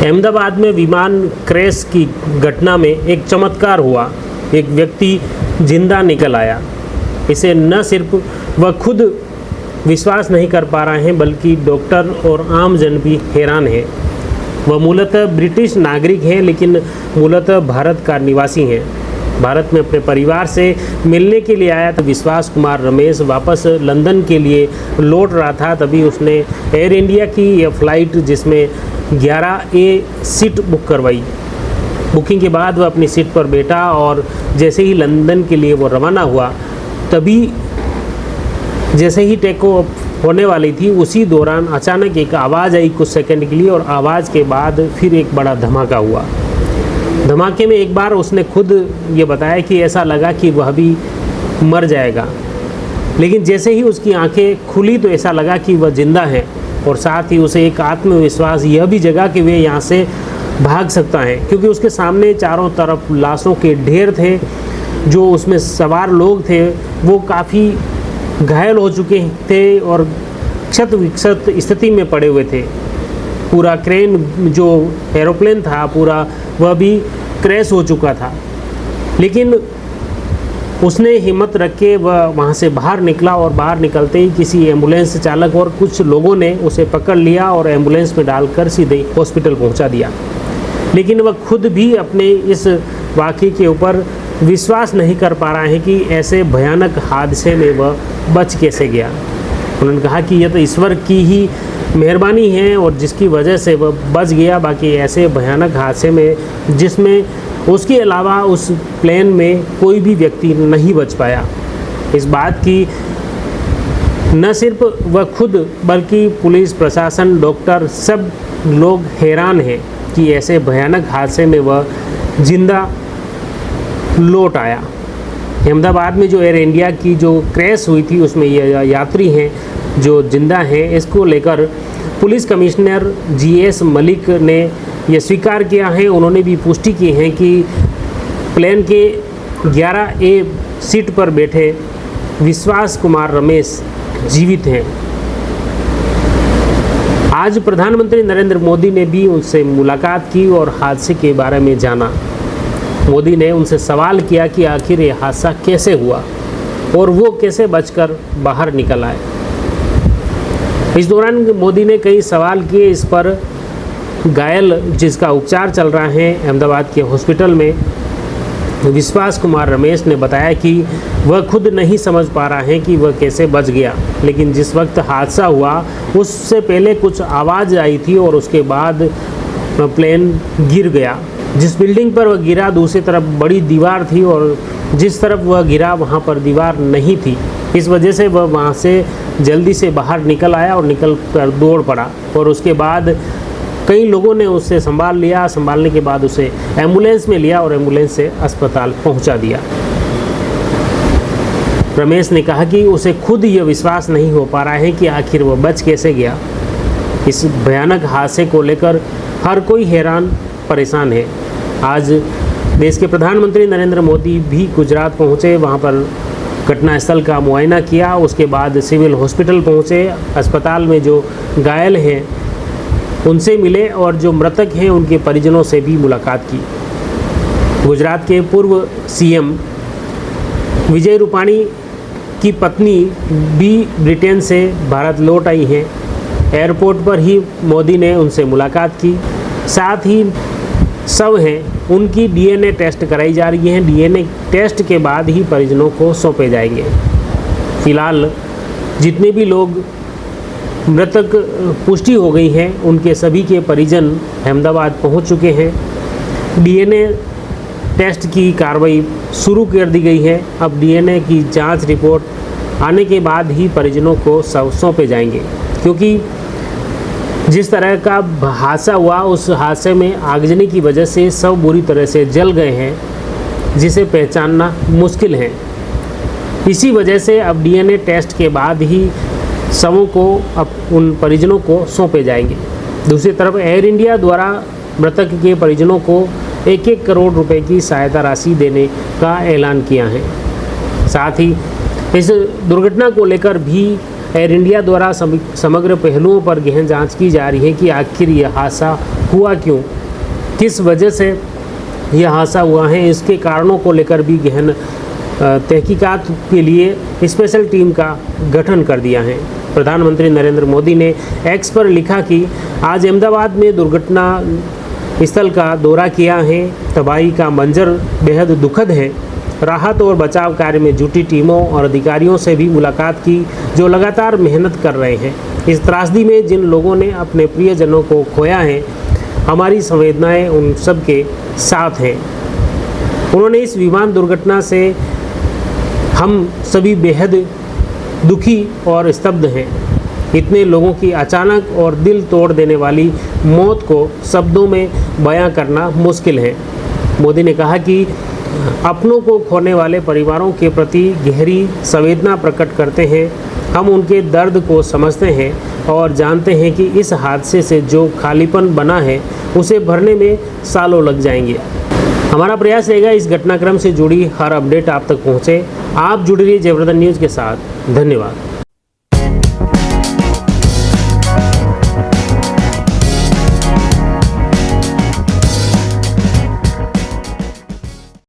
अहमदाबाद में विमान क्रैश की घटना में एक चमत्कार हुआ। एक व्यक्ति जिंदा निकल आया। इसे न सिर्फ वह खुद विश्वास नहीं कर पा रहे हैं बल्कि डॉक्टर और आम जन भी हैरान है। वह मूलतः ब्रिटिश नागरिक हैं लेकिन मूलतः भारत का निवासी हैं। भारत में अपने परिवार से मिलने के लिए आया था विश्वास कुमार रमेश वापस लंदन के लिए लौट रहा था। तभी उसने एयर इंडिया की यह फ़्लाइट जिसमें 11A सीट बुक करवाई। बुकिंग के बाद वह अपनी सीट पर बैठा और जैसे ही लंदन के लिए वो रवाना हुआ तभी जैसे ही टेक ऑफ होने वाली थी उसी दौरान अचानक एक आवाज़ आई कुछ सेकंड के लिए और आवाज़ के बाद फिर एक बड़ा धमाका हुआ। धमाके में एक बार उसने खुद ये बताया कि ऐसा लगा कि वह भी मर जाएगा, लेकिन जैसे ही उसकी आंखें खुली तो ऐसा लगा कि वह जिंदा है और साथ ही उसे एक आत्मविश्वास यह भी जगा कि वे यहाँ से भाग सकता है, क्योंकि उसके सामने चारों तरफ लाशों के ढेर थे। जो उसमें सवार लोग थे वो काफ़ी घायल हो चुके थे और क्षत विक्षत स्थिति में पड़े हुए थे। पूरा क्रेन जो एरोप्लेन था पूरा वह भी क्रैश हो चुका था, लेकिन उसने हिम्मत रख के वह वहाँ से बाहर निकला और बाहर निकलते ही किसी एम्बुलेंस चालक और कुछ लोगों ने उसे पकड़ लिया और एम्बुलेंस में डालकर सीधे हॉस्पिटल पहुँचा दिया। लेकिन वह खुद भी अपने इस वाक़ये के ऊपर विश्वास नहीं कर पा रहा है कि ऐसे भयानक हादसे में वह बच कैसे गया। उन्होंने कहा कि यह तो ईश्वर की ही मेहरबानी है और जिसकी वजह से वह बच गया। बाकी ऐसे भयानक हादसे में जिसमें उसके अलावा उस प्लेन में कोई भी व्यक्ति नहीं बच पाया। इस बात की न सिर्फ वह खुद बल्कि पुलिस प्रशासन डॉक्टर सब लोग हैरान हैं कि ऐसे भयानक हादसे में वह जिंदा लौट आया। अहमदाबाद में जो एयर इंडिया की जो क्रैश हुई थी उसमें ये यात्री हैं जो जिंदा हैं। इसको लेकर पुलिस कमिश्नर GS मलिक ने यह स्वीकार किया है। उन्होंने भी पुष्टि की है कि प्लेन के 11A सीट पर बैठे विश्वास कुमार रमेश जीवित हैं। आज प्रधानमंत्री नरेंद्र मोदी ने भी उनसे मुलाकात की और हादसे के बारे में जाना। मोदी ने उनसे सवाल किया कि आखिर ये हादसा कैसे हुआ और वो कैसे बचकर बाहर निकल आए। इस दौरान मोदी ने कई सवाल किए। इस पर घायल जिसका उपचार चल रहा है अहमदाबाद के हॉस्पिटल में विश्वास कुमार रमेश ने बताया कि वह खुद नहीं समझ पा रहा है कि वह कैसे बच गया, लेकिन जिस वक्त हादसा हुआ उससे पहले कुछ आवाज़ आई थी और उसके बाद प्लेन गिर गया। जिस बिल्डिंग पर वह गिरा दूसरी तरफ बड़ी दीवार थी और जिस तरफ वह गिरा वहाँ पर दीवार नहीं थी। इस वजह से वह वहाँ से जल्दी से बाहर निकल आया और निकल कर दौड़ पड़ा और उसके बाद कई लोगों ने उसे संभाल लिया। संभालने के बाद उसे एम्बुलेंस में लिया और एम्बुलेंस से अस्पताल पहुँचा दिया। रमेश ने कहा कि उसे खुद यह विश्वास नहीं हो पा रहा है कि आखिर वह बच कैसे गया। इस भयानक हादसे को लेकर हर कोई हैरान परेशान है। आज देश के प्रधानमंत्री नरेंद्र मोदी भी गुजरात पहुंचे, वहां पर घटनास्थल का मुआयना किया। उसके बाद सिविल हॉस्पिटल पहुंचे, अस्पताल में जो घायल हैं उनसे मिले और जो मृतक हैं उनके परिजनों से भी मुलाकात की। गुजरात के पूर्व CM विजय रूपाणी की पत्नी भी ब्रिटेन से भारत लौट आई हैं। एयरपोर्ट पर ही मोदी ने उनसे मुलाकात की। साथ ही शव हैं उनकी DNA टेस्ट कराई जा रही है। DNA टेस्ट के बाद ही परिजनों को सौंपे जाएंगे। फिलहाल जितने भी लोग मृतक पुष्टि हो गई है उनके सभी के परिजन अहमदाबाद पहुंच चुके हैं। DNA टेस्ट की कार्रवाई शुरू कर दी गई है। अब DNA की जांच रिपोर्ट आने के बाद ही परिजनों को सौंपे जाएंगे, क्योंकि जिस तरह का हादसा हुआ उस हादसे में आगजनी की वजह से सब बुरी तरह से जल गए हैं, जिसे पहचानना मुश्किल है। इसी वजह से अब DNA टेस्ट के बाद ही शवों को अब उन परिजनों को सौंपे जाएंगे। दूसरी तरफ एयर इंडिया द्वारा मृतक के परिजनों को 1-1 करोड़ रुपए की सहायता राशि देने का ऐलान किया है। साथ ही इस दुर्घटना को लेकर भी एयर इंडिया द्वारा समग्र पहलुओं पर गहन जांच की जा रही है कि आखिर यह हादसा हुआ क्यों, किस वजह से यह हादसा हुआ है। इसके कारणों को लेकर भी गहन तहकीकात के लिए स्पेशल टीम का गठन कर दिया है। प्रधानमंत्री नरेंद्र मोदी ने एक्स पर लिखा कि आज अहमदाबाद में दुर्घटना स्थल का दौरा किया है। तबाही का मंजर बेहद दुखद है। राहत और बचाव कार्य में जुटी टीमों और अधिकारियों से भी मुलाकात की जो लगातार मेहनत कर रहे हैं। इस त्रासदी में जिन लोगों ने अपने प्रियजनों को खोया है, हमारी संवेदनाएं उन सब के साथ हैं। उन्होंने इस विमान दुर्घटना से हम सभी बेहद दुखी और स्तब्ध हैं। इतने लोगों की अचानक और दिल तोड़ देने वाली मौत को शब्दों में बयां करना मुश्किल है। मोदी ने कहा कि अपनों को खोने वाले परिवारों के प्रति गहरी संवेदना प्रकट करते हैं। हम उनके दर्द को समझते हैं और जानते हैं कि इस हादसे से जो खालीपन बना है उसे भरने में सालों लग जाएंगे। हमारा प्रयास रहेगा इस घटनाक्रम से जुड़ी हर अपडेट आप तक पहुँचे। आप जुड़ रहिए जयवर्धन न्यूज़ के साथ। धन्यवाद।